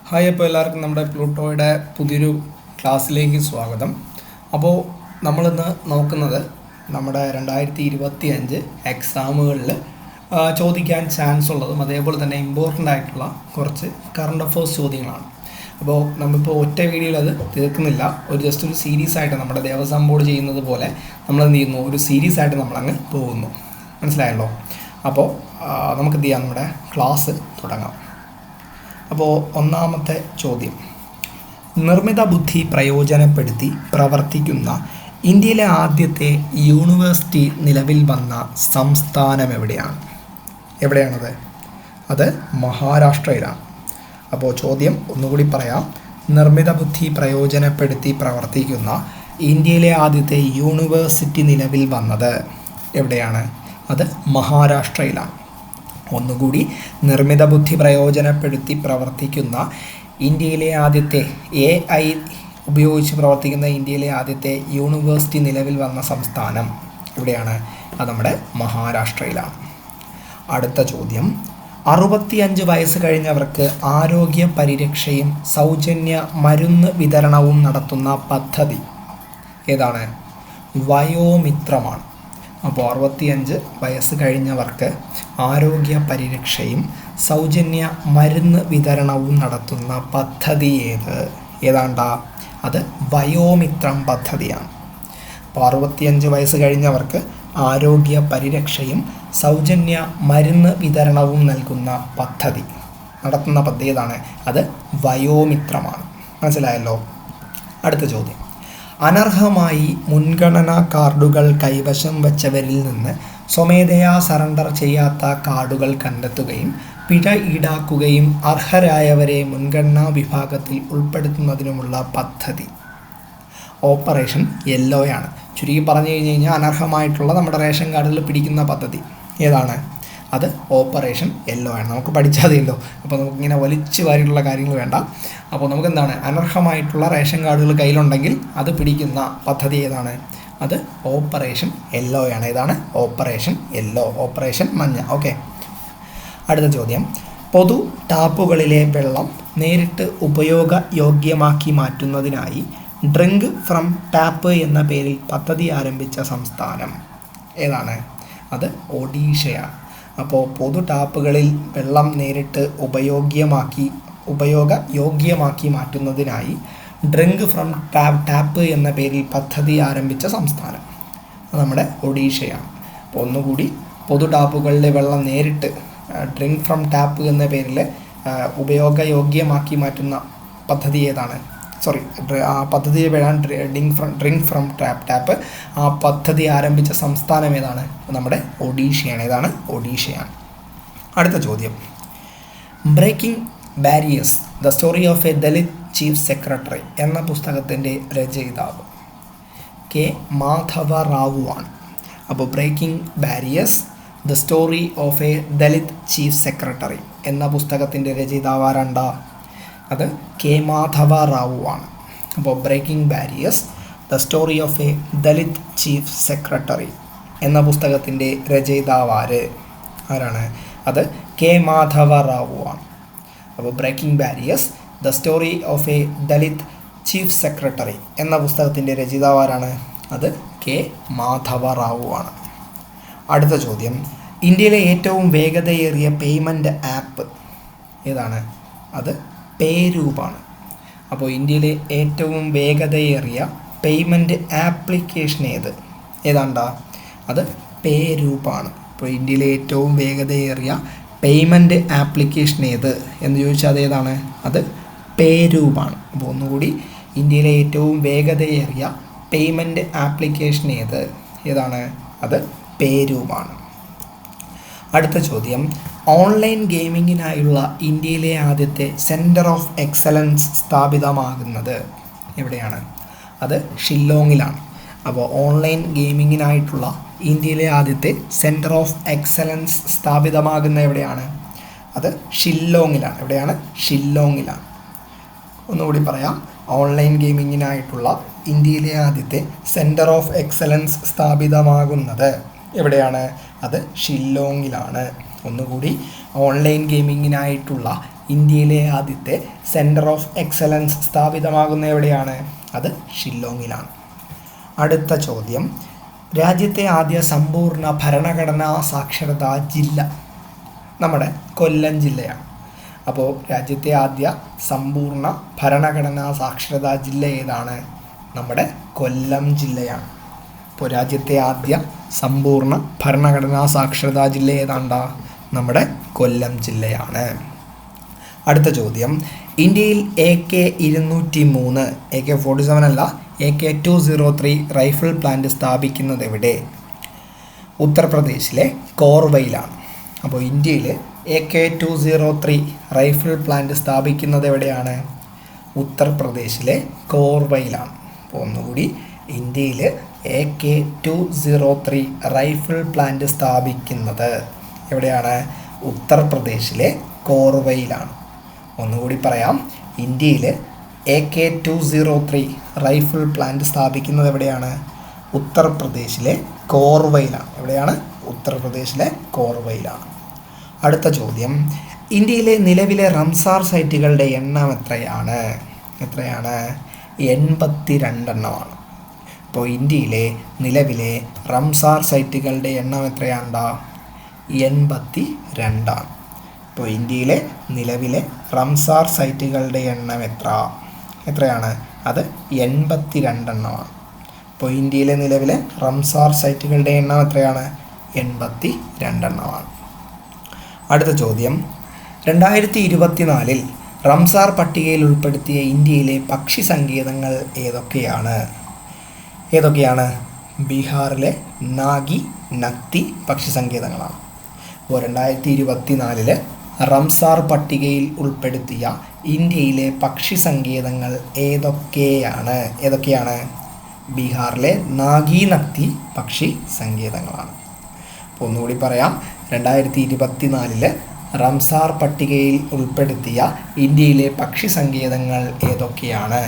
Hi, അപ്പോൾ എല്ലാവർക്കും നമ്മുടെ പ്ലൂട്ടോയുടെ പുതിയൊരു ക്ലാസ്സിലേക്ക് സ്വാഗതം. അപ്പോൾ നമ്മളിന്ന് നോക്കുന്നത് നമ്മുടെ 2025 എക്സാമുകളിൽ ചോദിക്കാൻ ചാൻസ് ഉള്ളതും അതേപോലെ തന്നെ ഇമ്പോർട്ടൻ്റ് ആയിട്ടുള്ള കുറച്ച് കറണ്ട് അഫേഴ്സ് ചോദ്യങ്ങളാണ്. അപ്പോൾ നമ്മളിപ്പോൾ ഒറ്റ വീഡിയോയിൽ അത് തീർക്കുന്നില്ല. ജസ്റ്റ് ഒരു സീരീസ് ആയിട്ട് നമ്മുടെ ദേവസ്വം ബോർഡ് ചെയ്യുന്നത് പോലെ നമ്മൾ എന്ത് ചെയ്യുന്നു, ഒരു സീരീസ് ആയിട്ട് നമ്മളങ്ങ് പോകുന്നു. മനസ്സിലായല്ലോ? അപ്പോൾ നമുക്ക് എന്ത് ചെയ്യാം, നമ്മുടെ ക്ലാസ് തുടങ്ങാം. അപ്പോൾ ഒന്നാമത്തെ ചോദ്യം, നിർമ്മിത ബുദ്ധി പ്രയോജനപ്പെടുത്തി പ്രവർത്തിക്കുന്ന ഇന്ത്യയിലെ ആദ്യത്തെ യൂണിവേഴ്സിറ്റി നിലവിൽ വന്ന സംസ്ഥാനം എവിടെയാണത്? അത് മഹാരാഷ്ട്രയിലാണ്. അപ്പോൾ ചോദ്യം ഒന്നുകൂടി പറയാം. നിർമ്മിത ബുദ്ധി പ്രയോജനപ്പെടുത്തി പ്രവർത്തിക്കുന്ന ഇന്ത്യയിലെ ആദ്യത്തെ യൂണിവേഴ്സിറ്റി നിലവിൽ വന്നത് എവിടെയാണ്? അത് മഹാരാഷ്ട്രയിലാണ്. ഒന്നുകൂടി, നിർമ്മിത ബുദ്ധി പ്രയോജനപ്പെടുത്തി പ്രവർത്തിക്കുന്ന ഇന്ത്യയിലെ ആദ്യത്തെ AI ഉപയോഗിച്ച് പ്രവർത്തിക്കുന്ന ഇന്ത്യയിലെ ആദ്യത്തെ യൂണിവേഴ്സിറ്റി നിലവിൽ വന്ന സംസ്ഥാനം എവിടെയാണ്? അത് നമ്മുടെ മഹാരാഷ്ട്രയിലാണ്. അടുത്ത ചോദ്യം, 65 വയസ്സ് കഴിഞ്ഞവർക്ക് ആരോഗ്യ പരിരക്ഷയും സൗജന്യ മരുന്ന് വിതരണവും നടത്തുന്ന പദ്ധതി ഏതാണ്? വയോമിത്രമാണ്. അപ്പോൾ 65 വയസ്സ് കഴിഞ്ഞവർക്ക് ആരോഗ്യ പരിരക്ഷയും സൗജന്യ മരുന്ന് വിതരണവും നടത്തുന്ന പദ്ധതി ഏതാണ്ടാ? അത് വയോമിത്രം പദ്ധതിയാണ്. അപ്പോൾ 65 വയസ്സ് കഴിഞ്ഞവർക്ക് ആരോഗ്യ പരിരക്ഷയും സൗജന്യ മരുന്ന് വിതരണവും നൽകുന്ന പദ്ധതി നടത്തുന്ന പദ്ധതി ഏതാണ്? അത് വയോമിത്രമാണ്. മനസ്സിലായല്ലോ? അടുത്ത ചോദ്യം, അനർഹമായി മുൻഗണനാ കാർഡുകൾ കൈവശം വച്ചവരിൽ നിന്ന് സ്വമേധയാ സറണ്ടർ ചെയ്യാത്ത കാർഡുകൾ കണ്ടെത്തുകയും പിഴ ഈടാക്കുകയും അർഹരായവരെ മുൻഗണനാ വിഭാഗത്തിൽ ഉൾപ്പെടുത്തുന്നതിനുമുള്ള പദ്ധതി ഓപ്പറേഷൻ യെല്ലോയാണ്. ചുരുക്കി പറഞ്ഞു കഴിഞ്ഞാൽ അനർഹമായിട്ടുള്ള നമ്മുടെ റേഷൻ കാർഡുകൾ പിടിക്കുന്ന പദ്ധതി ഏതാണ്? അത് ഓപ്പറേഷൻ യെല്ലോ ആണ്. നമുക്ക് പഠിച്ചാൽ മതിയല്ലോ. അപ്പോൾ നമുക്കിങ്ങനെ വലിച്ചു വാരിയുള്ള കാര്യങ്ങൾ വേണ്ട. അപ്പോൾ നമുക്കെന്താണ്, അനർഹമായിട്ടുള്ള റേഷൻ കാർഡുകൾ കയ്യിലുണ്ടെങ്കിൽ അത് പിടിക്കുന്ന പദ്ധതി ഏതാണ്? അത് ഓപ്പറേഷൻ യെല്ലോ ആണ്. ഏതാണ്? ഓപ്പറേഷൻ യെല്ലോ, ഓപ്പറേഷൻ മഞ്ഞ. ഓക്കെ. അടുത്ത ചോദ്യം, പൊതു ടാപ്പുകളിലെ വെള്ളം നേരിട്ട് ഉപയോഗയോഗ്യമാക്കി മാറ്റുന്നതിനായി ഡ്രിങ്ക് ഫ്രം ടാപ്പ് എന്ന പേരിൽ പദ്ധതി ആരംഭിച്ച സംസ്ഥാനം ഏതാണ്? അത് ഒഡീഷയാണ്. അപ്പോൾ പൊതു ടാപ്പുകളിൽ വെള്ളം നേരിട്ട് ഉപയോഗയോഗ്യമാക്കി മാറ്റുന്നതിനായി ഡ്രിങ്ക് ഫ്രം ടാപ്പ് എന്ന പേരിൽ പദ്ധതി ആരംഭിച്ച സംസ്ഥാനം അത് നമ്മുടെ ഒഡീഷയാണ്. അപ്പോൾ ഒന്നുകൂടി, പൊതു ടാപ്പുകളിലെ വെള്ളം നേരിട്ട് ഡ്രിങ്ക് ഫ്രം ടാപ്പ് എന്ന പേരിൽ ഉപയോഗയോഗ്യമാക്കി മാറ്റുന്ന പദ്ധതി ഏതാണ്? ആ പദ്ധതി ഡ്രിങ്ക് ഫ്രം ടാപ്പ് ആ പദ്ധതി ആരംഭിച്ച സംസ്ഥാനം ഏതാണ്? നമ്മുടെ ഒഡീഷയാണ്. ഏതാണ്? ഒഡീഷയാണ്. അടുത്ത ചോദ്യം, breaking barriers the story of a Dalit chief secretary എന്ന പുസ്തകത്തിൻ്റെ രചയിതാവ് കെ മാധവ റാവു ആണ്. അപ്പോൾ breaking barriers the story of a Dalit chief secretary എന്ന പുസ്തകത്തിൻ്റെ രചയിതാവ് ആരാണ്ടാ? അത് കെ മാധവ റാവു ആണ്. അപ്പോൾ breaking barriers the story of a Dalit chief secretary എന്ന പുസ്തകത്തിൻ്റെ രചയിതാവ് ആരാണ്? അത് കെ മാധവ റാവു ആണ്. അപ്പോൾ breaking barriers the story of a Dalit chief secretary എന്ന പുസ്തകത്തിൻ്റെ രചയിതാവ് ആരാണ്? അത് കെ മാധവ റാവു ആണ്. അടുത്ത ചോദ്യം, ഇന്ത്യയിലെ ഏറ്റവും വേഗതയേറിയ പേയ്മെൻറ്റ് ആപ്പ് ഏതാണ്? അത് പേരൂപാണ്. അപ്പോൾ ഇന്ത്യയിലെ ഏറ്റവും വേഗതയേറിയ പേയ്മെൻറ്റ് ആപ്ലിക്കേഷൻ ഏതാണ്ടാ? അത് പേരൂപാണ്. അപ്പോൾ ഇന്ത്യയിലെ ഏറ്റവും വേഗതയേറിയ പേയ്മെൻറ്റ് ആപ്ലിക്കേഷൻ എന്ന് ചോദിച്ചാൽ അത് ഏതാണ്? അത് പേരൂപാണ്. അപ്പോൾ ഒന്നുകൂടി, ഇന്ത്യയിലെ ഏറ്റവും വേഗതയേറിയ പേയ്മെൻറ്റ് ആപ്ലിക്കേഷൻ ഏതാണ്? അത് പേരൂപാണ്. അടുത്ത ചോദ്യം, ഓൺലൈൻ ഗെയിമിങ്ങിനായുള്ള ഇന്ത്യയിലെ ആദ്യത്തെ സെൻറ്റർ ഓഫ് എക്സലൻസ് സ്ഥാപിതമാകുന്നത് എവിടെയാണ്? അത് ഷില്ലോങ്ങിലാണ്. അപ്പോൾ ഓൺലൈൻ ഗെയിമിങ്ങിനായിട്ടുള്ള ഇന്ത്യയിലെ ആദ്യത്തെ സെൻറ്റർ ഓഫ് എക്സലൻസ് സ്ഥാപിതമാകുന്ന എവിടെയാണ്? അത് ഷില്ലോങ്ങിലാണ്. എവിടെയാണ്? ഷില്ലോങ്ങിലാണ്. ഒന്നുകൂടി പറയാം, ഓൺലൈൻ ഗെയിമിങ്ങിനായിട്ടുള്ള ഇന്ത്യയിലെ ആദ്യത്തെ സെൻറ്റർ ഓഫ് എക്സലൻസ് സ്ഥാപിതമാകുന്നത് എവിടെയാണ്? അത് ഷില്ലോങ്ങിലാണ്. ഒന്നുകൂടി, ഓൺലൈൻ ഗെയിമിങ്ങിനായിട്ടുള്ള ഇന്ത്യയിലെ ആദ്യത്തെ സെൻറ്റർ ഓഫ് എക്സലൻസ് സ്ഥാപിതമാകുന്ന എവിടെയാണ്? അത് ഷില്ലോങ്ങിലാണ്. അടുത്ത ചോദ്യം, രാജ്യത്തെ ആദ്യ സമ്പൂർണ്ണ ഭരണഘടനാ സാക്ഷരതാ ജില്ല നമ്മുടെ കൊല്ലം ജില്ലയാണ്. അപ്പോൾ രാജ്യത്തെ ആദ്യ സമ്പൂർണ്ണ ഭരണഘടനാ സാക്ഷരതാ ജില്ല ഏതാണ്? നമ്മുടെ കൊല്ലം ജില്ലയാണ്. അപ്പോൾ രാജ്യത്തെ ആദ്യ സമ്പൂർണ്ണ ഭരണഘടനാ സാക്ഷരതാ ജില്ല ഏതാണ്ടാ? നമ്മുടെ കൊല്ലം ജില്ലയാണ്. അടുത്ത ചോദ്യം, ഇന്ത്യയിൽ AK-203 AK-47 അല്ല AK-203 റൈഫിൾ പ്ലാന്റ് സ്ഥാപിക്കുന്നത് എവിടെ? ഉത്തർപ്രദേശിലെ കോർവയിലാണ്. അപ്പോൾ ഇന്ത്യയിൽ AK-203 റൈഫിൾ പ്ലാന്റ് സ്ഥാപിക്കുന്നത് എവിടെയാണ്? ഉത്തർപ്രദേശിലെ കോർവയിലാണ്. അപ്പോൾ ഒന്നുകൂടി, ഇന്ത്യയിൽ AK-203 റൈഫിൾ പ്ലാന്റ് സ്ഥാപിക്കുന്നത് എവിടെയാണ്? ഉത്തർപ്രദേശിലെ കോർവയിലാണ്. ഒന്നുകൂടി പറയാം, ഇന്ത്യയിൽ AK-203 റൈഫിൾ പ്ലാന്റ് സ്ഥാപിക്കുന്നത് എവിടെയാണ്? ഉത്തർപ്രദേശിലെ കോർവയിലാണ്. എവിടെയാണ്? ഉത്തർപ്രദേശിലെ കോർവയിലാണ്. അടുത്ത ചോദ്യം, ഇന്ത്യയിലെ നിലവിലെ റംസാർ സൈറ്റുകളുടെ എണ്ണം എത്രയാണ്? 82 എണ്ണമാണ്. അപ്പോൾ ഇന്ത്യയിലെ നിലവിലെ റംസാർ സൈറ്റുകളുടെ എണ്ണം എത്രയാണ്ടാ? 82 ആണ്. ഇപ്പോൾ ഇന്ത്യയിലെ നിലവിലെ റംസാർ സൈറ്റുകളുടെ എണ്ണം എത്രയാണ്? അത് 82 എണ്ണമാണ്. ഇപ്പോൾ ഇന്ത്യയിലെ നിലവിലെ റംസാർ സൈറ്റുകളുടെ എണ്ണം എത്രയാണ്? 82 എണ്ണമാണ്. അടുത്ത ചോദ്യം, 2024 റംസാർ പട്ടികയിൽ ഉൾപ്പെടുത്തിയ ഇന്ത്യയിലെ പക്ഷി സങ്കേതങ്ങൾ ഏതൊക്കെയാണ്? ബീഹാറിലെ നാഗി നക്തി പക്ഷി സങ്കേതങ്ങളാണ്. അപ്പോൾ 2024 റംസാർ പട്ടികയിൽ ഉൾപ്പെടുത്തിയ ഇന്ത്യയിലെ പക്ഷി സങ്കേതങ്ങൾ ഏതൊക്കെയാണ്? ബീഹാറിലെ നാഗി നക്തി പക്ഷി സങ്കേതങ്ങളാണ്. അപ്പോൾ ഒന്നുകൂടി പറയാം, 2024 റംസാർ പട്ടികയിൽ ഉൾപ്പെടുത്തിയ ഇന്ത്യയിലെ പക്ഷി സങ്കേതങ്ങൾ ഏതൊക്കെയാണ്?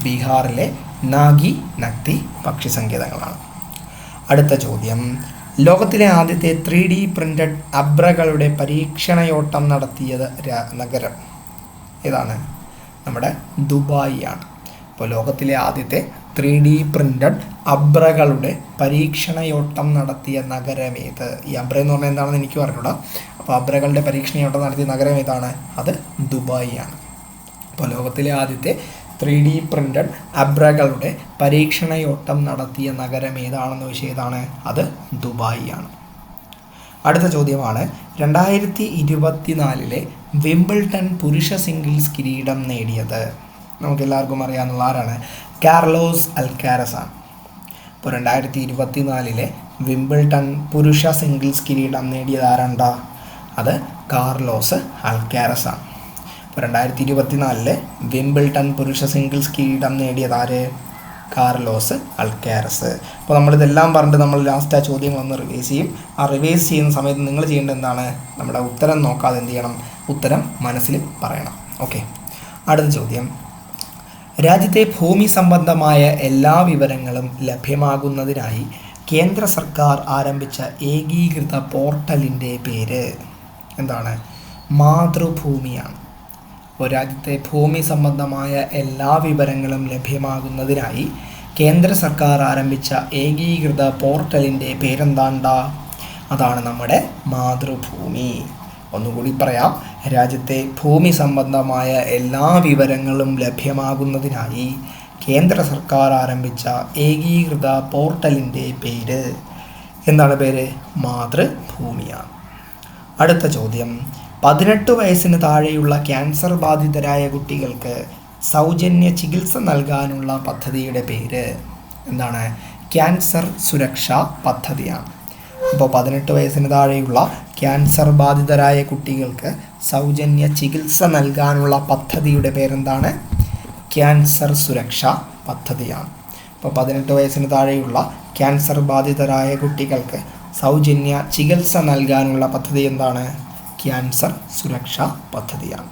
ബീഹാറിലെ നാഗി നക്തി പക്ഷി സങ്കേതങ്ങളാണ്. അടുത്ത ചോദ്യം, ലോകത്തിലെ ആദ്യത്തെ 3D പ്രിന്റഡ് അബ്രകളുടെ പരീക്ഷണയോട്ടം നടത്തിയത് നഗരം ഏതാണ്? നമ്മുടെ ദുബായ് ആണ്. അപ്പോൾ ലോകത്തിലെ ആദ്യത്തെ 3D പ്രിന്റഡ് അബ്രകളുടെ പരീക്ഷണയോട്ടം നടത്തിയ നഗരം ഏത്? ഈ അബ്ര എന്ന് പറഞ്ഞാൽ എന്താണെന്ന് എനിക്ക് പറഞ്ഞൂടാ. അപ്പോൾ അബ്രകളുടെ പരീക്ഷണയോട്ടം നടത്തിയ നഗരം ഏതാണ്? അത് ദുബായ് ആണ്. അപ്പോൾ ലോകത്തിലെ ആദ്യത്തെ 3D പ്രിന്റഡ് അബ്രകളുടെ പരീക്ഷണയോട്ടം നടത്തിയ നഗരം ഏതാണെന്ന് ചോദിച്ചാൽ ഏതാണ്? അത് ദുബായ് ആണ്. അടുത്ത ചോദ്യമാണ്, 2024 വിംബിൾട്ടൺ പുരുഷ സിംഗിൾസ് കിരീടം നേടിയത് നമുക്കെല്ലാവർക്കും അറിയാവുന്ന ആരാണ്? കാർലോസ് അൽക്കാരസ് ആണ്. ഇപ്പോൾ 2024 വിംബിൾട്ടൺ പുരുഷ സിംഗിൾസ് കിരീടം നേടിയത് ആരാണ്ടാ? അത് കാർലോസ് അൽക്കാരസ് ആണ്. ഇപ്പോൾ 2024 വിംബിൾട്ടൺ പുരുഷ സിംഗിൾസ് കിരീടം നേടിയത് ആര്? Carlos Alcaraz. അപ്പോൾ നമ്മളിതെല്ലാം പറഞ്ഞിട്ട് നമ്മൾ ലാസ്റ്റ് ആ ചോദ്യങ്ങളൊന്ന് റിവൈസ് ചെയ്യും. ആ റിവൈസ് ചെയ്യുന്ന സമയത്ത് നിങ്ങൾ ചെയ്യേണ്ടത് എന്താണ്? നമ്മുടെ ഉത്തരം നോക്കാതെ എന്ത് ചെയ്യണം? ഉത്തരം മനസ്സിൽ പറയണം. ഓക്കെ. അടുത്ത ചോദ്യം, രാജ്യത്തെ ഭൂമി സംബന്ധമായ എല്ലാ വിവരങ്ങളും ലഭ്യമാകുന്നതിനായി കേന്ദ്ര സർക്കാർ ആരംഭിച്ച ഏകീകൃത പോർട്ടലിൻ്റെ പേര് എന്താണ്? മാതൃഭൂമിയാണ്. അപ്പോൾ രാജ്യത്തെ ഭൂമി സംബന്ധമായ എല്ലാ വിവരങ്ങളും ലഭ്യമാകുന്നതിനായി കേന്ദ്ര സർക്കാർ ആരംഭിച്ച ഏകീകൃത പോർട്ടലിൻ്റെ പേരെന്താണ്ടാ? അതാണ് നമ്മുടെ മാതൃഭൂമി. ഒന്നുകൂടി പറയാം, രാജ്യത്തെ ഭൂമി സംബന്ധമായ എല്ലാ വിവരങ്ങളും ലഭ്യമാകുന്നതിനായി കേന്ദ്ര സർക്കാർ ആരംഭിച്ച ഏകീകൃത പോർട്ടലിൻ്റെ പേര് എന്താണ്? പേര് മാതൃഭൂമിയാണ്. അടുത്ത ചോദ്യം, 18 വയസ്സിന് താഴെയുള്ള ക്യാൻസർ ബാധിതരായ കുട്ടികൾക്ക് സൗജന്യ ചികിത്സ നൽകാനുള്ള പദ്ധതിയുടെ പേര് എന്താണ്? ക്യാൻസർ സുരക്ഷാ പദ്ധതിയാണ്. അപ്പോൾ 18 വയസ്സിന് താഴെയുള്ള ക്യാൻസർ ബാധിതരായ കുട്ടികൾക്ക് സൗജന്യ ചികിത്സ നൽകാനുള്ള പദ്ധതിയുടെ പേരെന്താണ്? ക്യാൻസർ സുരക്ഷാ പദ്ധതിയാണ്. അപ്പോൾ 18 വയസ്സിന് താഴെയുള്ള ക്യാൻസർ ബാധിതരായ കുട്ടികൾക്ക് സൗജന്യ ചികിത്സ നൽകാനുള്ള പദ്ധതി എന്താണ്? ക്യാൻസർ സുരക്ഷാ പദ്ധതിയാണ്.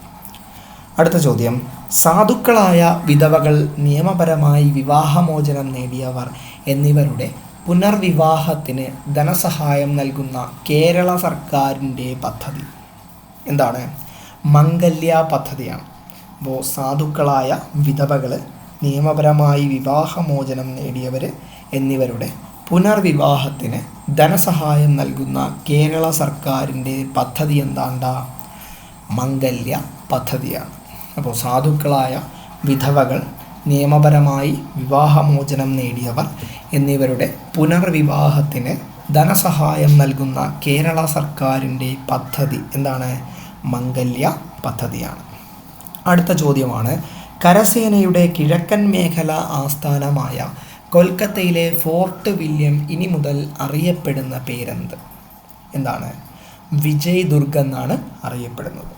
അടുത്ത ചോദ്യം, സാധുക്കളായ വിധവകൾ, നിയമപരമായി വിവാഹമോചനം നേടിയവർ എന്നിവരുടെ പുനർവിവാഹത്തിന് ധനസഹായം നൽകുന്ന കേരള സർക്കാരിൻ്റെ പദ്ധതി എന്താണ്? മംഗല്യ പദ്ധതിയാണ്. അപ്പോൾ സാധുക്കളായ വിധവകൾ, നിയമപരമായി വിവാഹമോചനം നേടിയവർ എന്നിവരുടെ പുനർവിവാഹത്തിന് ധനസഹായം നൽകുന്ന കേരള സർക്കാരിൻ്റെ പദ്ധതി എന്താണ്ടാ? മംഗല്യ പദ്ധതിയാണ്. അപ്പോൾ സാധുക്കളായ വിധവകൾ, നിയമപരമായി വിവാഹമോചനം നേടിയവർ എന്നിവരുടെ പുനർവിവാഹത്തിന് ധനസഹായം നൽകുന്ന കേരള സർക്കാരിൻ്റെ പദ്ധതി എന്താണ്? മംഗല്യ പദ്ധതിയാണ്. അടുത്ത ചോദ്യമാണ്, കരസേനയുടെ കിഴക്കൻ മേഖല ആസ്ഥാനമായ കൊൽക്കത്തയിലെ ഫോർട്ട് വില്യം ഇനി മുതൽ അറിയപ്പെടുന്ന പേരെന്ത്? എന്താണ്? വിജയ് ദുർഗ് എന്നാണ് അറിയപ്പെടുന്നത്.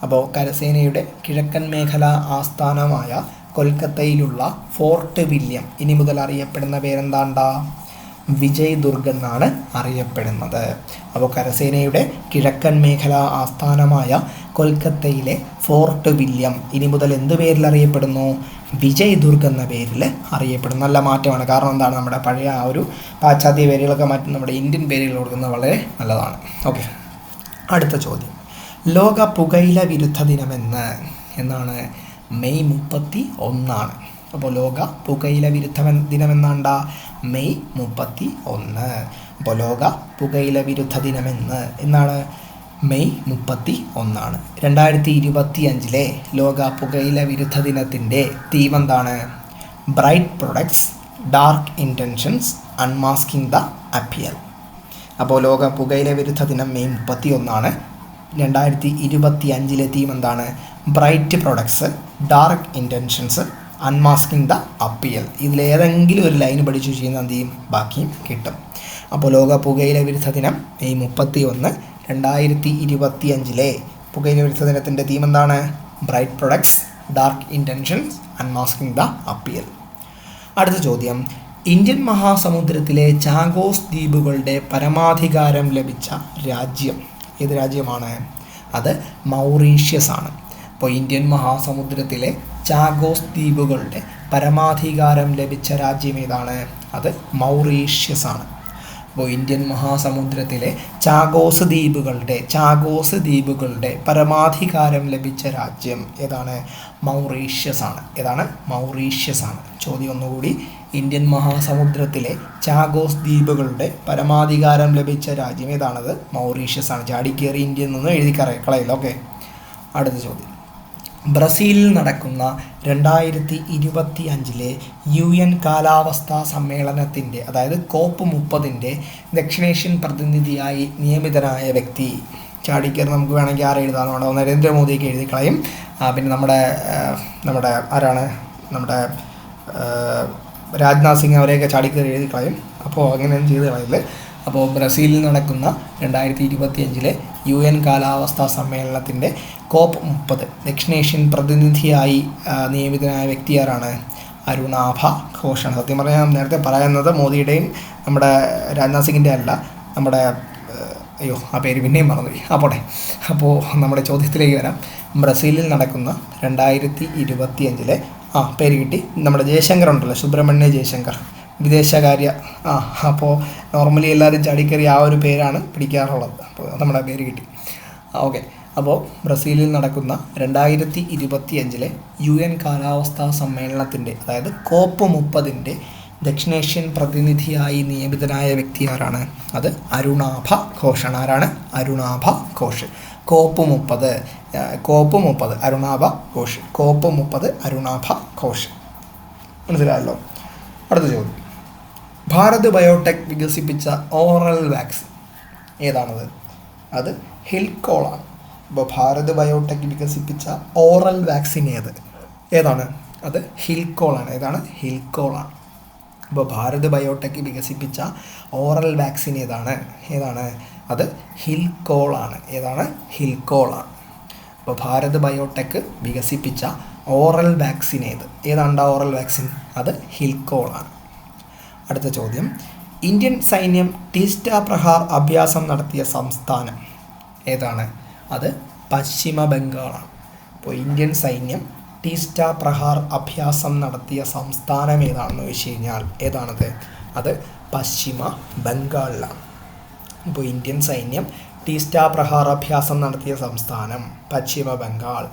അപ്പോൾ കരസേനയുടെ കിഴക്കൻ മേഖല ആസ്ഥാനമായ കൊൽക്കത്തയിലുള്ള ഫോർട്ട് വില്യം ഇനി മുതൽ അറിയപ്പെടുന്ന പേരെന്താണ്ടാ? വിജയ് ദുർഗ് എന്നാണ് അറിയപ്പെടുന്നത്. അപ്പോൾ കരസേനയുടെ കിഴക്കൻ മേഖല ആസ്ഥാനമായ കൊൽക്കത്തയിലെ ഫോർട്ട് വില്യം ഇനി മുതൽ എന്ത് പേരിൽ അറിയപ്പെടുന്നു? വിജയ് ദുർഗ് എന്ന പേരിൽ അറിയപ്പെടുന്നു. നല്ല മാറ്റമാണ്. കാരണം എന്താണ്? നമ്മുടെ പഴയ ആ ഒരു പാശ്ചാത്യ പേരുകളൊക്കെ മാറ്റി നമ്മുടെ ഇന്ത്യൻ പേരുകൾ കൊടുക്കുന്നത് വളരെ നല്ലതാണ്. ഓക്കെ, അടുത്ത ചോദ്യം, ലോക പുകയില വിരുദ്ധ ദിനമെന്ന് എന്നാണ്? മെയ് 31. അപ്പോൾ ലോക പുകയില വിരുദ്ധ ദിനമെന്നാണ്ടാ? മെയ് 31. അപ്പോൾ ലോക പുകയില വിരുദ്ധ ദിനമെന്ന് എന്നാണ്? മെയ് 31. 2025 ലോക പുകയില വിരുദ്ധ ദിനത്തിൻ്റെ തീം എന്താണ്? Bright products, dark intentions, unmasking the appeal. അപ്പോൾ ലോക പുകയില വിരുദ്ധ ദിനം മെയ് 31. 2025 തീം എന്താണ്? Bright products, dark intentions, unmasking the appeal. ഇതിലേതെങ്കിലും ഒരു ലൈൻ പഠിച്ചു ചെയ്യുന്ന എന്ത് ചെയ്യും? ബാക്കിയും കിട്ടും. അപ്പോൾ ലോക പുകയില വിരുദ്ധ ദിനം മെയ് 31. 2025 പുകയില വിരുദ്ധ ദിനത്തിൻ്റെ തീം എന്താണ്? Bright products, dark intentions, unmasking the appeal. അടുത്ത ചോദ്യം, ഇന്ത്യൻ മഹാസമുദ്രത്തിലെ ചാഗോസ് ദ്വീപുകളുടെ പരമാധികാരം ലഭിച്ച രാജ്യം ഏത് രാജ്യമാണ്? അത് മൗറീഷ്യസ് ആണ്. അപ്പോൾ ഇന്ത്യൻ മഹാസമുദ്രത്തിലെ ചാഗോസ് ദ്വീപുകളുടെ പരമാധികാരം ലഭിച്ച രാജ്യം ഏതാണ്? അത് മൗറീഷ്യസ് ആണ്. അപ്പോൾ ഇന്ത്യൻ മഹാസമുദ്രത്തിലെ ചാഗോസ് ദ്വീപുകളുടെ പരമാധികാരം ലഭിച്ച രാജ്യം ഏതാണ്? മൗറീഷ്യസ് ആണ്. ഏതാണ്? മൗറീഷ്യസ് ആണ്. ചോദ്യം ഒന്നുകൂടി, ഇന്ത്യൻ മഹാസമുദ്രത്തിലെ ചാഗോസ് ദ്വീപുകളുടെ പരമാധികാരം ലഭിച്ച രാജ്യം ഏതാണത്? മൗറീഷ്യസ് ആണ്. ചാടിക്കേറി ഇന്ത്യയിൽ നിന്ന് എഴുതി കളയില്ല. ഓക്കെ, അടുത്ത ചോദ്യം, ബ്രസീലിൽ നടക്കുന്ന 2025 UN കാലാവസ്ഥാ സമ്മേളനത്തിൻ്റെ, അതായത് COP 30 ദക്ഷിണേഷ്യൻ പ്രതിനിധിയായി നിയമിതനായ വ്യക്തി. ചാടിക്കയറി നമുക്ക് വേണമെങ്കിൽ ആരെ എഴുതാമെന്നുണ്ടോ? നരേന്ദ്രമോദിക്ക് എഴുതി കളയും. പിന്നെ നമ്മുടെ ആരാണ്? നമ്മുടെ രാജ്നാഥ് സിംഗ്, അവരെയൊക്കെ ചാടിക്കയറി എഴുതി കളയും. അപ്പോൾ അങ്ങനെയൊന്നും ചെയ്ത് കളയില്ല. അപ്പോൾ ബ്രസീലിൽ നടക്കുന്ന 2025 UN കാലാവസ്ഥാ സമ്മേളനത്തിൻ്റെ COP 30 ദക്ഷിണേഷ്യൻ പ്രതിനിധിയായി നിയമിതനായ വ്യക്തി ആരാണ്? അരുണാഭ ഘോഷാണ്. സത്യം പറഞ്ഞാൽ നേരത്തെ പറയുന്നത് മോദിയുടെയും നമ്മുടെ രാജ്നാഥ് സിംഗിൻ്റെ അല്ല, നമ്മുടെ ആ പേര് പിന്നെയും മറന്നുപോയി. പോട്ടെ. അപ്പോൾ നമ്മുടെ ചോദ്യത്തിലേക്ക് വരാം. ബ്രസീലിൽ നടക്കുന്ന 2025 പേര് കിട്ടി. നമ്മുടെ ജയശങ്കർ ഉണ്ടല്ലോ, സുബ്രഹ്മണ്യ ജയശങ്കർ, വിദേശകാര്യ. അപ്പോൾ നോർമലി എല്ലാവരും ചാടിക്കറി ആ ഒരു പേരാണ് പിടിക്കാറുള്ളത്. അപ്പോൾ നമ്മുടെ പേര് കിട്ടി. ഓക്കെ, അപ്പോൾ ബ്രസീലിൽ നടക്കുന്ന 2025 UN കാലാവസ്ഥാ സമ്മേളനത്തിൻ്റെ, അതായത് COP 30 ദക്ഷിണേഷ്യൻ പ്രതിനിധിയായി നിയമിതനായ വ്യക്തി ആരാണ്? അത് അരുണാഭ ഘോഷാണ്. ആരാണ്? അരുണാഭ ഘോഷ്. COP 30 അരുണാഭ ഘോഷ്. COP 30 അരുണാഭ ഘോഷ്. മനസ്സിലായല്ലോ. അടുത്ത ചോദ്യം, ഭാരത് ബയോടെക് വികസിപ്പിച്ച ഓറൽ വാക്സിൻ ഏതാണത്? അത് ഹിൽക്കോളാണ്. അപ്പോൾ ഭാരത് ബയോടെക് വികസിപ്പിച്ച ഓറൽ വാക്സിൻ ഏതാണ്? അത് ഹിൽക്കോളാണ്. ഏതാണ്? ഹിൽക്കോളാണ്. അപ്പോൾ ഭാരത് ബയോടെക് വികസിപ്പിച്ച ഓറൽ വാക്സിൻ ഏതാണ്? അത് ഹിൽക്കോളാണ്. ഏതാണ്? ഹിൽക്കോളാണ്. അപ്പോൾ ഭാരത് ബയോടെക് വികസിപ്പിച്ച ഓറൽ വാക്സിൻ ഏതാണ്ടാ ഓറൽ വാക്സിൻ? അത് ഹിൽക്കോളാണ്. അടുത്ത ചോദ്യം, ഇന്ത്യൻ സൈന്യം ടീസ്റ്റ പ്രഹാർ അഭ്യാസം നടത്തിയ സംസ്ഥാനം ഏതാണ്? അത് പശ്ചിമ ബംഗാളാണ്. അപ്പോൾ ഇന്ത്യൻ സൈന്യം ടീസ്റ്റ പ്രഹാർ അഭ്യാസം നടത്തിയ സംസ്ഥാനം ഏതാണെന്ന് ചോദിച്ചു കഴിഞ്ഞാൽ ഏതാണത്? അത് പശ്ചിമ ബംഗാളിലാണ്. ഇപ്പോൾ ഇന്ത്യൻ സൈന്യം ടീസ്റ്റാ പ്രഹാരാഭ്യാസം നടത്തിയ സംസ്ഥാനം പശ്ചിമ ബംഗാൾ.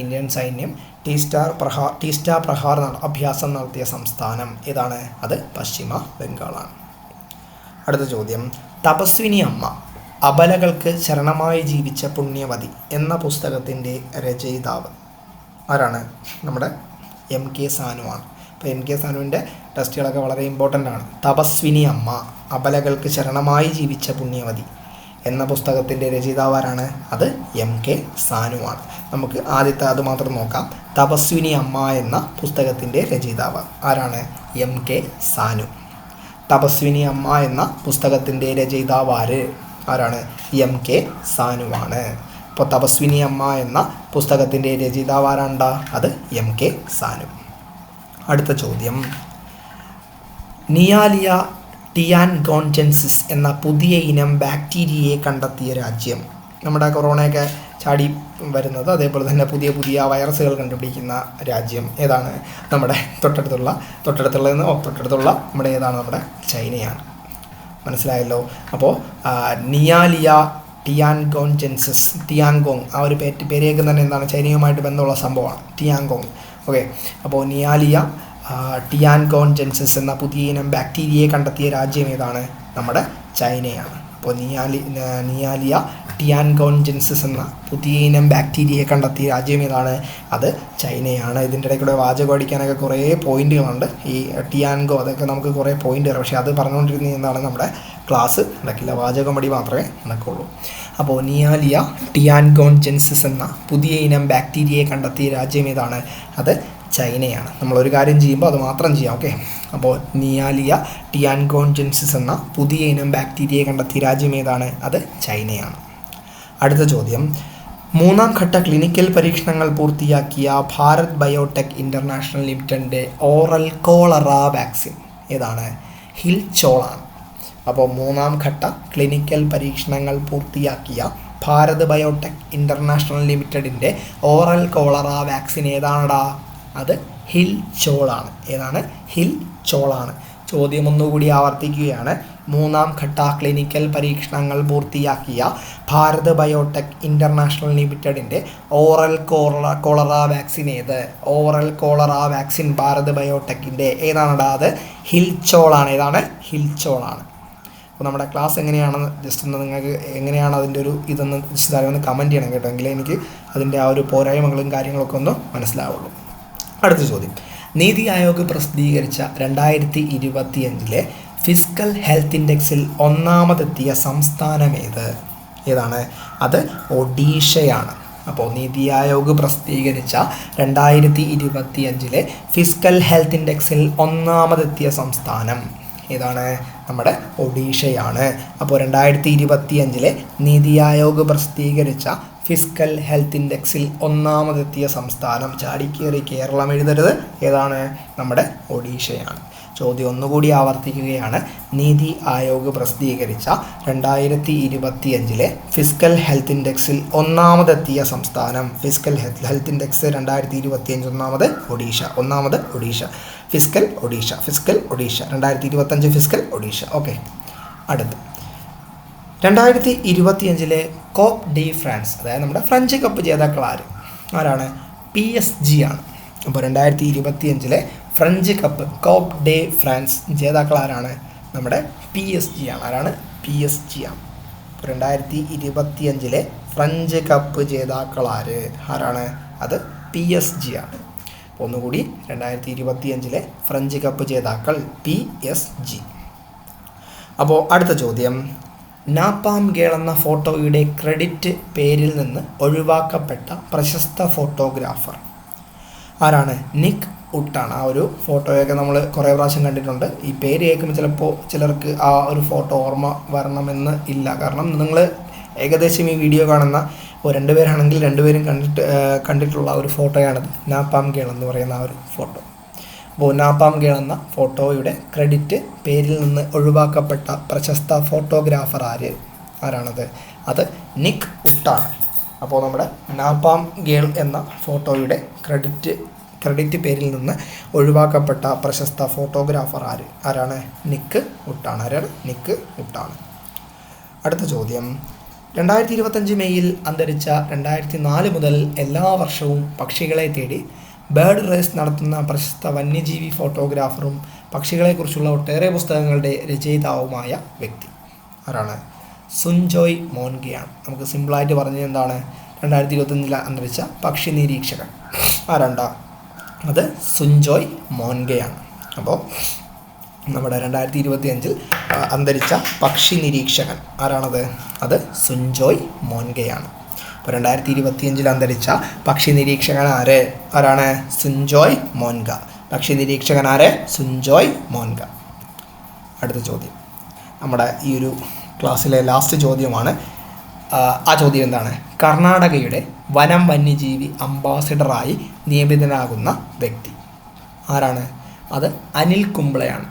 ഇന്ത്യൻ സൈന്യം ടീസ്റ്റാ പ്രഹാർ അഭ്യാസം നടത്തിയ സംസ്ഥാനം ഏതാണ്? അത് പശ്ചിമ ബംഗാളാണ്. അടുത്ത ചോദ്യം, തപസ്വിനി അമ്മ അബലകൾക്ക് ശരണമായി ജീവിച്ച പുണ്യവതി എന്ന പുസ്തകത്തിൻ്റെ രചയിതാവ് ആരാണ്? നമ്മുടെ MK സാനുവാണ്. അപ്പോൾ MK സാനുവിൻ്റെ ടെസ്റ്റുകളൊക്കെ വളരെ ഇമ്പോർട്ടൻ്റ് ആണ്. തപസ്വിനി അമ്മ അബലകൾക്ക് ശരണമായി ജീവിച്ച പുണ്യവതി എന്ന പുസ്തകത്തിൻ്റെ രചയിതാവ് ആരാണ്? അത് MK സാനുവാണ്. നമുക്ക് ആദ്യത്തെ അത് മാത്രം നോക്കാം. തപസ്വിനി അമ്മ എന്ന പുസ്തകത്തിൻ്റെ രചയിതാവ് ആരാണ്? MK സാനു. തപസ്വിനി അമ്മ എന്ന പുസ്തകത്തിൻ്റെ രചയിതാവ് ആരാണ്? MK സാനുവാണ്. അപ്പോൾ തപസ്വിനി അമ്മ എന്ന പുസ്തകത്തിൻ്റെ രചയിതാവ് ആരാണ്ടാ? അത് MK സാനു. അടുത്ത ചോദ്യം, നിയാലിയ ടിയാൻഗോൺജെൻസിസ് എന്ന പുതിയ ഇനം ബാക്ടീരിയയെ കണ്ടെത്തിയ രാജ്യം. നമ്മുടെ കൊറോണയൊക്കെ ചാടി വരുന്നത്, അതേപോലെ തന്നെ പുതിയ പുതിയ വൈറസുകൾ കണ്ടുപിടിക്കുന്ന രാജ്യം ഏതാണ്? നമ്മുടെ തൊട്ടടുത്തുള്ള നമ്മുടെ ഏതാണ്? നമ്മുടെ ചൈനയാണ്. മനസ്സിലായല്ലോ. അപ്പോൾ നിയാലിയ ടിയാൻഗോൺജെൻസിസ്, ടിയാൻഗോങ്, ആ ഒരു പേരേക്ക് തന്നെ എന്താണ്? ചൈനയുമായിട്ട് ബന്ധമുള്ള സംഭവമാണ് ടിയാൻഗോങ്. ഓക്കെ, അപ്പോൾ നിയാലിയ ടിയാൻഗോൺജെൻസിസ് എന്ന പുതിയ ഇനം ബാക്ടീരിയയെ കണ്ടെത്തിയ രാജ്യം ഏതാണ്? നമ്മുടെ ചൈനയാണ്. അപ്പോൾ നിയാലിയ ടിയാൻഗോൺജെൻസിസ് എന്ന പുതിയ ഇനം ബാക്ടീരിയയെ കണ്ടെത്തിയ രാജ്യം ഏതാണ്? അത് ചൈനയാണ്. ഇതിൻ്റെ ഇടയ്ക്കൂടെ വാചകം അടിക്കാനൊക്കെ കുറേ പോയിന്റുകളുണ്ട്. ഈ ടിയാൻഗോ അതൊക്കെ നമുക്ക് കുറേ പോയിന്റ് വരാം. പക്ഷേ അത് പറഞ്ഞുകൊണ്ടിരുന്നത് എന്താണ്? നമ്മുടെ ക്ലാസ് നടക്കില്ല, വാചകം അടി മാത്രമേ നടക്കുള്ളൂ. അപ്പോൾ നിയാലിയ ടിയാൻഗോൺജെൻസിസ് എന്ന പുതിയ ഇനം ബാക്ടീരിയയെ കണ്ടെത്തിയ രാജ്യം ഏതാണ്? അത് ചൈനയാണ്. നമ്മളൊരു കാര്യം ചെയ്യുമ്പോൾ അത് മാത്രം ചെയ്യാം. ഓക്കെ, അപ്പോൾ നിയാലിയ ടിയാൻഗോൺജെൻസിസ് എന്ന പുതിയ ഇനം ബാക്ടീരിയയെ കണ്ടെത്തിയ രാജ്യം ഏതാണ്? അത് ചൈനയാണ്. അടുത്ത ചോദ്യം, മൂന്നാം ഘട്ട ക്ലിനിക്കൽ പരീക്ഷണങ്ങൾ പൂർത്തിയാക്കിയ ഭാരത് ബയോടെക് ഇൻ്റർനാഷണൽ ലിമിറ്റഡിൻ്റെ ഓറൽ കോളറ വാക്സിൻ ഏതാണ്? ഹിൽചോളാണ്. അപ്പോൾ മൂന്നാം ഘട്ട ക്ലിനിക്കൽ പരീക്ഷണങ്ങൾ പൂർത്തിയാക്കിയ ഭാരത് ബയോടെക് ഇൻ്റർനാഷണൽ ലിമിറ്റഡിൻ്റെ ഓറൽ കോളറ വാക്സിൻ ഏതാണടാ? അത് ഹിൽചോളാണ്. ഏതാണ്? ഹിൽചോളാണ്. ചോദ്യം ഒന്നുകൂടി ആവർത്തിക്കുകയാണ്. മൂന്നാം ഘട്ട ക്ലിനിക്കൽ പരീക്ഷണങ്ങൾ പൂർത്തിയാക്കിയ ഭാരത് ബയോടെക് ഇൻ്റർനാഷണൽ ലിമിറ്റഡിൻ്റെ ഓറൽ കോളറ വാക്സിൻ ഏത്? ഓറൽ കോളറ വാക്സിൻ ഭാരത് ബയോടെക്കിൻ്റെ ഏതാണടാ? അത് ഹിൽചോളാണ്. ഏതാണ്? ഹിൽചോളാണ്. അപ്പോൾ നമ്മുടെ ക്ലാസ് എങ്ങനെയാണെന്ന് ജസ്റ്റ് ഒന്ന് നിങ്ങൾക്ക് എങ്ങനെയാണ് അതിൻ്റെ ഒരു ഇതൊന്ന് ജസ്റ്റ് ഒന്ന് കമൻറ്റ് ചെയ്യണം കേട്ടോ, എങ്കിലേ എനിക്ക് അതിൻ്റെ ആ ഒരു പോരായ്മകളും കാര്യങ്ങളൊക്കെ ഒന്ന് മനസ്സിലാവുള്ളൂ. അടുത്ത ചോദ്യം, നീതി ആയോഗ് പ്രസിദ്ധീകരിച്ച 2025 ഫിസ്ക്കൽ ഹെൽത്ത് ഇൻഡെക്സിൽ ഒന്നാമതെത്തിയ സംസ്ഥാനം ഏതാണ്? അത് ഒഡീഷയാണ്. അപ്പോൾ നീതി ആയോഗ് പ്രസിദ്ധീകരിച്ച 2025 ഫിസ്ക്കൽ ഹെൽത്ത് ഇൻഡെക്സിൽ ഒന്നാമതെത്തിയ സംസ്ഥാനം ഏതാണ്? നമ്മുടെ ഒഡീഷയാണ്. അപ്പോൾ 2025 നീതി ആയോഗ് പ്രസിദ്ധീകരിച്ച ഫിസ്ക്കൽ ഹെൽത്ത് ഇൻഡെക്സിൽ ഒന്നാമതെത്തിയ സംസ്ഥാനം, ചാടിക്കേറി കേരളം എഴുതരുത്, ഏതാണ്? നമ്മുടെ ഒഡീഷയാണ്. ചോദ്യം ഒന്നുകൂടി ആവർത്തിക്കുകയാണ്. നീതി ആയോഗ് പ്രസിദ്ധീകരിച്ച 2025 ഫിസ്ക്കൽ ഹെൽത്ത് ഇൻഡെക്സിൽ ഒന്നാമതെത്തിയ സംസ്ഥാനം, ഫിസ്ക്കൽ ഹെൽത്ത് ഇൻഡെക്സ് 2025 ഒന്നാമത് Odisha. Fiscal Odisha 2025 fiscal Odisha. Okay, അടുത്ത് 2025 കോപ്പ് ഡി ഫ്രാൻസ്, അതായത് നമ്മുടെ ഫ്രഞ്ച് കപ്പ് ജേതാക്കൾ ആരാണ്? PSG ആണ്. അപ്പോൾ 2025 ഫ്രഞ്ച് കപ്പ് കോപ്പ് ഡേ ഫ്രാൻസ് ജേതാക്കൾ ആരാണ്? നമ്മുടെ PSG ആണ്. ആരാണ്? PSG ആണ്. 2025 ഫ്രഞ്ച് കപ്പ് ജേതാക്കൾ ആരാണ്? അത് PSG ആണ്. ഒന്നുകൂടി 2025 ഫ്രഞ്ച് കപ്പ് ജേതാക്കൾ PSG. അപ്പോൾ അടുത്ത ചോദ്യം, നാപ്പാം ഗേൾ എന്ന ഫോട്ടോയുടെ ക്രെഡിറ്റ് പേരിൽ നിന്ന് ഒഴിവാക്കപ്പെട്ട പ്രശസ്ത ഫോട്ടോഗ്രാഫർ ആരാണ്? നിക് ഉട്ടാണ്. ആ ഒരു ഫോട്ടോയൊക്കെ നമ്മൾ കുറേ പ്രാവശ്യം കണ്ടിട്ടുണ്ട്. ഈ പേര് കേൾക്കുമ്പോൾ ചിലപ്പോൾ ചിലർക്ക് ആ ഒരു ഫോട്ടോ ഓർമ്മ വരണമെന്ന് ഇല്ല. കാരണം നിങ്ങൾ ഏകദേശം ഈ വീഡിയോ കാണുന്ന ഇപ്പോൾ 2 പേരാണെങ്കിൽ 2 പേരും കണ്ടിട്ടുള്ള ഒരു ഫോട്ടോയാണിത്, നാപ്പാം ഗേൾ എന്ന് പറയുന്ന ആ ഒരു ഫോട്ടോ. അപ്പോൾ നാപ്പാം ഗേൾ എന്ന ഫോട്ടോയുടെ ക്രെഡിറ്റ് പേരിൽ നിന്ന് ഒഴിവാക്കപ്പെട്ട പ്രശസ്ത ഫോട്ടോഗ്രാഫർ ആരാണത്? അത് നിക് ഉട്ടാണ്. അപ്പോൾ നമ്മുടെ നാപ്പാം ഗേൾ എന്ന ഫോട്ടോയുടെ ക്രെഡിറ്റ് പേരിൽ നിന്ന് ഒഴിവാക്കപ്പെട്ട പ്രശസ്ത ഫോട്ടോഗ്രാഫർ ആരാണ്? നിക് ഉട്ടാണ്. ആരാണ്? നിക് ഉട്ടാണ്. അടുത്ത ചോദ്യം, 2025 മെയ്യിൽ അന്തരിച്ച 2004 മുതൽ എല്ലാ വർഷവും പക്ഷികളെ തേടി ബേർഡ് റേസ് നടത്തുന്ന പ്രശസ്ത വന്യജീവി ഫോട്ടോഗ്രാഫറും പക്ഷികളെക്കുറിച്ചുള്ള ഒട്ടേറെ പുസ്തകങ്ങളുടെ രചയിതാവുമായ വ്യക്തി ആരാണ്? സുൻജോയ് മോൻഗയാണ്. നമുക്ക് സിമ്പിളായിട്ട് പറഞ്ഞത് എന്താണ്? 2025 അന്തരിച്ച പക്ഷി നിരീക്ഷകൻ ആരാണ്ടാ? അത് സുൻജോയ് മോൻഗയാണ്. അപ്പോൾ നമ്മുടെ 2025 അന്തരിച്ച പക്ഷി നിരീക്ഷകൻ ആരാണത്? അത് സുൻജോയ് മോൻഗയാണ്. അപ്പോൾ 2025 അന്തരിച്ച പക്ഷി നിരീക്ഷകൻ ആരാണ്? സുൻജോയ് മോൻഗ. പക്ഷി നിരീക്ഷകൻ സുൻജോയ് മോൻഗ. അടുത്ത ചോദ്യം നമ്മുടെ ഈ ഒരു ക്ലാസ്സിലെ ലാസ്റ്റ് ചോദ്യമാണ്. ആ ചോദ്യം എന്താണ്? കർണാടകയുടെ വനം വന്യജീവി അംബാസിഡറായി നിയമിതനാകുന്ന വ്യക്തി ആരാണ്? അത് അനിൽ കുംബ്ലെയാണ്.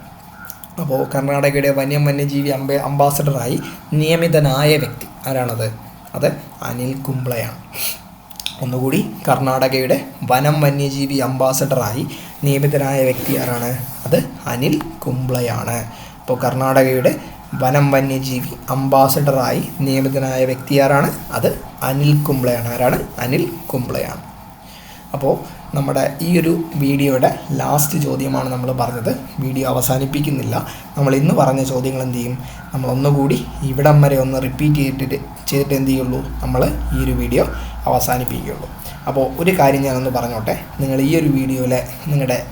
അപ്പോൾ കർണാടകയുടെ വന്യജീവി അംബാസിഡറായി നിയമിതനായ വ്യക്തി ആരാണത്? അത് അനിൽ കുംബ്ലെയാണ്. ഒന്നുകൂടി, കർണാടകയുടെ വനം വന്യജീവി അംബാസിഡറായി നിയമിതനായ വ്യക്തി ആരാണ്? അത് അനിൽ കുംബ്ലെയാണ്. അപ്പോൾ കർണാടകയുടെ വനം വന്യജീവി അംബാസിഡറായി നിയമിതനായ വ്യക്തി ആരാണ്? അത് അനിൽ കുംബ്ലെയാണ്. ആരാണ്? അനിൽ കുംബ്ലെയാണ്. അപ്പോൾ നമ്മുടെ ഈ ഒരു വീഡിയോയുടെ ലാസ്റ്റ് ചോദ്യമാണ് നമ്മൾ പറഞ്ഞത്. വീഡിയോ അവസാനിപ്പിക്കുന്നില്ല. നമ്മൾ ഇന്ന് പറഞ്ഞ ചോദ്യങ്ങൾ എന്ത് ചെയ്യും? നമ്മളൊന്നുകൂടി ഇവിടം വരെ ഒന്ന് റിപ്പീറ്റ് ചെയ്തിട്ട് എന്ത് ചെയ്യുള്ളൂ? നമ്മൾ ഈ ഒരു വീഡിയോ അവസാനിപ്പിക്കുകയുള്ളൂ. അപ്പോൾ ഒരു കാര്യം ഞാനൊന്ന് പറഞ്ഞോട്ടെ. നിങ്ങൾ ഈ ഒരു വീഡിയോയിലെ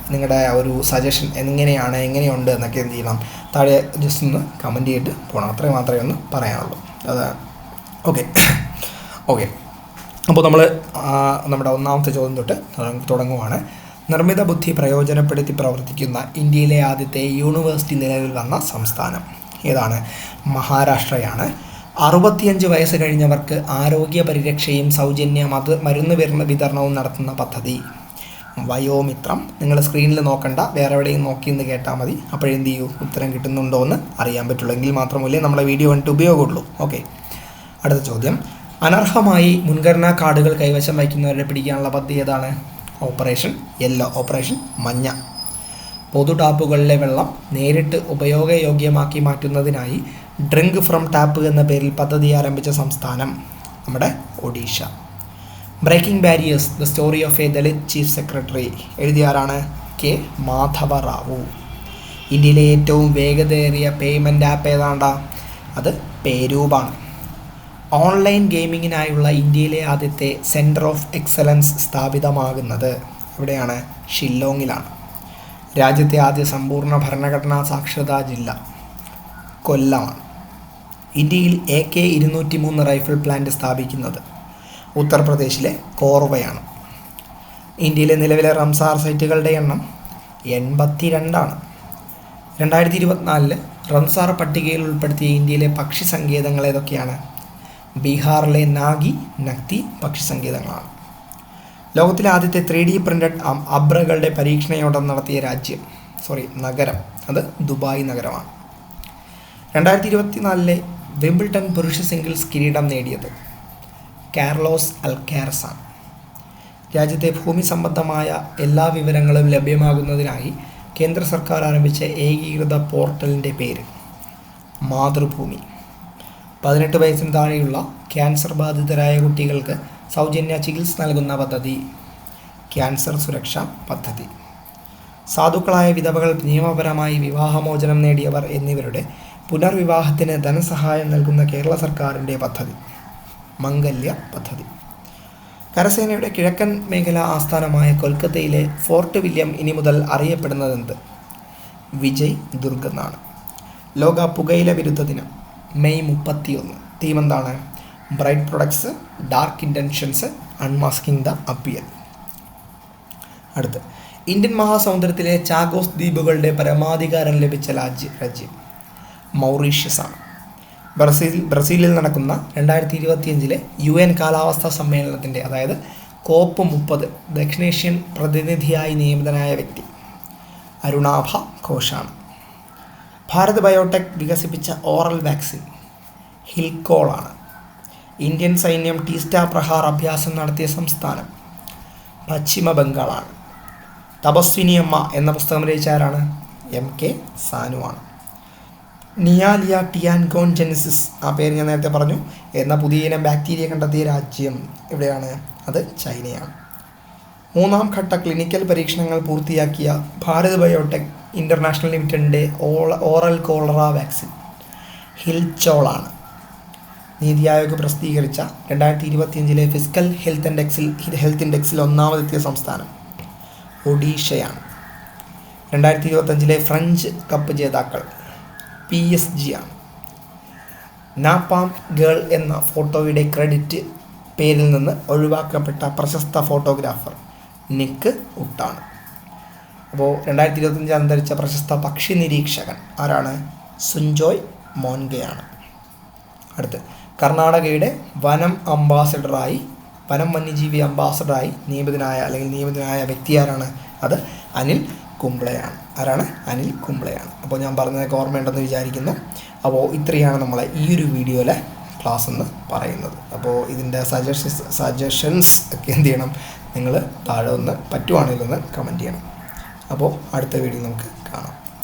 നിങ്ങളുടെ ഒരു സജഷൻ എങ്ങനെയുണ്ട് എന്നൊക്കെ എന്ത് ചെയ്യണം? താഴെ ജസ്റ്റ് ഒന്ന് കമൻറ്റ് ചെയ്തിട്ട് പോകണം. അത്രയും മാത്രമേ ഒന്ന് പറയാനുള്ളൂ. അതാണ്. ഓക്കെ. അപ്പോൾ നമ്മൾ നമ്മുടെ ഒന്നാമത്തെ ചോദ്യം തൊട്ട് തുടങ്ങുവാണ്. നിർമ്മിത ബുദ്ധി പ്രയോജനപ്പെടുത്തി പ്രവർത്തിക്കുന്ന ഇന്ത്യയിലെ ആദ്യത്തെ യൂണിവേഴ്സിറ്റി നിലവിൽ വന്ന സംസ്ഥാനം ഏതാണ്? മഹാരാഷ്ട്രയാണ്. 65 വയസ്സ് കഴിഞ്ഞവർക്ക് ആരോഗ്യ പരിരക്ഷയും സൗജന്യ മരുന്ന് വിതരണവും നടത്തുന്ന പദ്ധതി വയോമിത്രം. നിങ്ങൾ സ്ക്രീനിൽ നോക്കണ്ട, വേറെ എവിടെയും നോക്കിയെന്ന് കേട്ടാൽ മതി. അപ്പോഴെന്ത് ചെയ്യൂ? ഉത്തരം കിട്ടുന്നുണ്ടോ എന്ന് അറിയാൻ പറ്റുള്ളൂ. എങ്കിൽ മാത്രമല്ലേ നമ്മളെ വീഡിയോ കണ്ടിട്ട് ഉപയോഗമുള്ളൂ. ഓക്കെ. അടുത്ത ചോദ്യം. അനർഹമായി മുൻഗണനാ കാർഡുകൾ കൈവശം വയ്ക്കുന്നവരെ പിടിക്കാനുള്ള പദ്ധതി ഏതാണ്? ഓപ്പറേഷൻ യെല്ലോ, ഓപ്പറേഷൻ മഞ്ഞ. പൊതു ടാപ്പുകളിലെ വെള്ളം നേരിട്ട് ഉപയോഗയോഗ്യമാക്കി മാറ്റുന്നതിനായി ഡ്രിങ്ക് ഫ്രം ടാപ്പ് എന്ന പേരിൽ പദ്ധതി ആരംഭിച്ച സംസ്ഥാനം നമ്മുടെ Odisha. Breaking barriers the story of a Dalit chief secretary എഴുതിയ ആരാണ്? കെ മാധവ റാവു. ഇന്ത്യയിലെ ഏറ്റവും വേഗതയേറിയ പേയ്മെൻറ്റ് ആപ്പ് ഏതാണ്ടാ? അത് പേരൂപാണ്. ഓൺലൈൻ ഗെയിമിങ്ങിനായുള്ള ഇന്ത്യയിലെ ആദ്യത്തെ സെൻറ്റർ ഓഫ് എക്സലൻസ് സ്ഥാപിതമാകുന്നത് എവിടെയാണ്? ഷില്ലോങ്ങിലാണ്. രാജ്യത്തെ ആദ്യ സമ്പൂർണ്ണ ഭരണഘടനാ സാക്ഷരതാ ജില്ല കൊല്ലമാണ്. ഇന്ത്യയിൽ AK-203 റൈഫിൾ പ്ലാന്റ് സ്ഥാപിക്കുന്നത് ഉത്തർപ്രദേശിലെ കോർവയാണ്. ഇന്ത്യയിലെ നിലവിലെ റംസാർ സൈറ്റുകളുടെ എണ്ണം 82ആണ്. 2024 റംസാർ പട്ടികയിൽ ഉൾപ്പെടുത്തിയ ഇന്ത്യയിലെ പക്ഷി സങ്കേതങ്ങൾ ഏതൊക്കെയാണ്? ബീഹാറിലെ നക്തി പക്ഷി സങ്കേതങ്ങളാണ്. ലോകത്തിലെ ആദ്യത്തെ 3D പ്രിൻ്റഡ് അബ്രകളുടെ പരീക്ഷണയോടം നടത്തിയ നഗരം അത് ദുബായ് നഗരമാണ്. 2024 വിംബിൾട്ടൺ പുരുഷ സിംഗിൾസ് കിരീടം നേടിയത് കാർലോസ് അൽക്കാരസ് ആണ്. രാജ്യത്തെ ഭൂമി സംബന്ധമായ എല്ലാ വിവരങ്ങളും ലഭ്യമാകുന്നതിനായി കേന്ദ്ര സർക്കാർ ആരംഭിച്ച ഏകീകൃത പോർട്ടലിൻ്റെ പേര് മാതൃഭൂമി. 18 വയസ്സിന് താഴെയുള്ള ക്യാൻസർ ബാധിതരായ കുട്ടികൾക്ക് സൗജന്യ ചികിത്സ നൽകുന്ന പദ്ധതി ക്യാൻസർ സുരക്ഷാ പദ്ധതി. സാധുക്കളായ വിധവകൾ, നിയമപരമായി വിവാഹമോചനം നേടിയവർ എന്നിവരുടെ പുനർവിവാഹത്തിന് ധനസഹായം നൽകുന്ന കേരള സർക്കാരിൻ്റെ പദ്ധതി മംഗല്യ പദ്ധതി. കരസേനയുടെ കിഴക്കൻ മേഖല ആസ്ഥാനമായ കൊൽക്കത്തയിലെ ഫോർട്ട് വില്യം ഇനി മുതൽ അറിയപ്പെടുന്നതെന്ത്? വിജയ് ദുർഗ് എന്നാണ്. ലോക പുകയില വിരുദ്ധ ദിനം മെയ് 31. തീം എന്താണ്? Bright products, dark intentions, unmasking the appear. അടുത്ത്, ഇന്ത്യൻ മഹാസമുദ്രത്തിലെ ചാഗോസ് ദ്വീപുകളുടെ പരമാധികാരം ലഭിച്ച രാജ്യം മൗറീഷ്യസ് ആണ്. ബ്രസീലിൽ നടക്കുന്ന 2025 UN കാലാവസ്ഥാ സമ്മേളനത്തിൻ്റെ അതായത് COP30 ദക്ഷിണേഷ്യൻ പ്രതിനിധിയായി നിയമിതനായ വ്യക്തി അരുണാഭ ഘോഷാണ്. ഭാരത് ബയോടെക് വികസിപ്പിച്ച ഓറൽ വാക്സിൻ ഹിൽക്കോളാണ്. ഇന്ത്യൻ സൈന്യം ടീസ്റ്റ പ്രഹാർ അഭ്യാസം നടത്തിയ സംസ്ഥാനം പശ്ചിമ ബംഗാളാണ്. തപസ്വിനി അമ്മ എന്ന പുസ്തകം രചിച്ച ആരാണ്? MK സാനുവാണ്. നിയാലിയ ടിയാൻകോൺജെനിസിസ്, ആ പേര് ഞാൻ നേരത്തെ പറഞ്ഞു, എന്ന പുതിയ ഇനം ബാക്ടീരിയ കണ്ടെത്തിയ രാജ്യം എവിടെയാണ്? അത് ചൈനയാണ്. 3ാം ഘട്ട ക്ലിനിക്കൽ പരീക്ഷണങ്ങൾ പൂർത്തിയാക്കിയ ഭാരത് ബയോടെക് ഇൻ്റർനാഷണൽ ലിമിറ്റഡിൻ്റെ ഓറൽ കോളറ വാക്സിൻ ഹിൽച്ചോളാണ്. നീതി ആയോഗ് പ്രസിദ്ധീകരിച്ച 2025 ഫിസിക്കൽ ഹെൽത്ത് ഇൻഡെക്സിൽ ഒന്നാമതെത്തിയ സംസ്ഥാനം ഒഡീഷയാണ്. 2025 ഫ്രഞ്ച് കപ്പ് ജേതാക്കൾ PSG ആണ്. നാപ്പാം ഗേൾ എന്ന ഫോട്ടോയുടെ ക്രെഡിറ്റ് പേരിൽ നിന്ന് ഒഴിവാക്കപ്പെട്ട പ്രശസ്ത ഫോട്ടോഗ്രാഫർ നിക്ക് ഉട്ടാണ്. അപ്പോൾ 2025 അന്തരിച്ച പ്രശസ്ത പക്ഷി നിരീക്ഷകൻ ആരാണ്? സുഞ്ജോയ് മോൻഗയാണ്. അടുത്ത് കർണാടകയുടെ വനം വന്യജീവി അംബാസഡറായി നിയമിതനായ വ്യക്തി ആരാണ്? അത് അനിൽ കുംബ്ലെയാണ്. ആരാണ്? അനിൽ കുംബ്ലെയാണ്. അപ്പോൾ ഞാൻ പറഞ്ഞതൊക്കെ ഓർമ്മയുണ്ടെന്ന് വിചാരിക്കുന്നു. അപ്പോൾ ഇത്രയാണ് നമ്മളെ ഈ ഒരു വീഡിയോയിലെ ക്ലാസ് എന്ന് പറയുന്നത്. അപ്പോൾ ഇതിൻ്റെ സജഷൻസ് ഒക്കെ എന്ത് ചെയ്യണം? നിങ്ങൾ താഴെ ഒന്ന് പറ്റുവാണെങ്കിൽ ഒന്ന് കമൻറ്റ് ചെയ്യണം. അപ്പോൾ അടുത്ത വീഡിയോ നമുക്ക് കാണാം.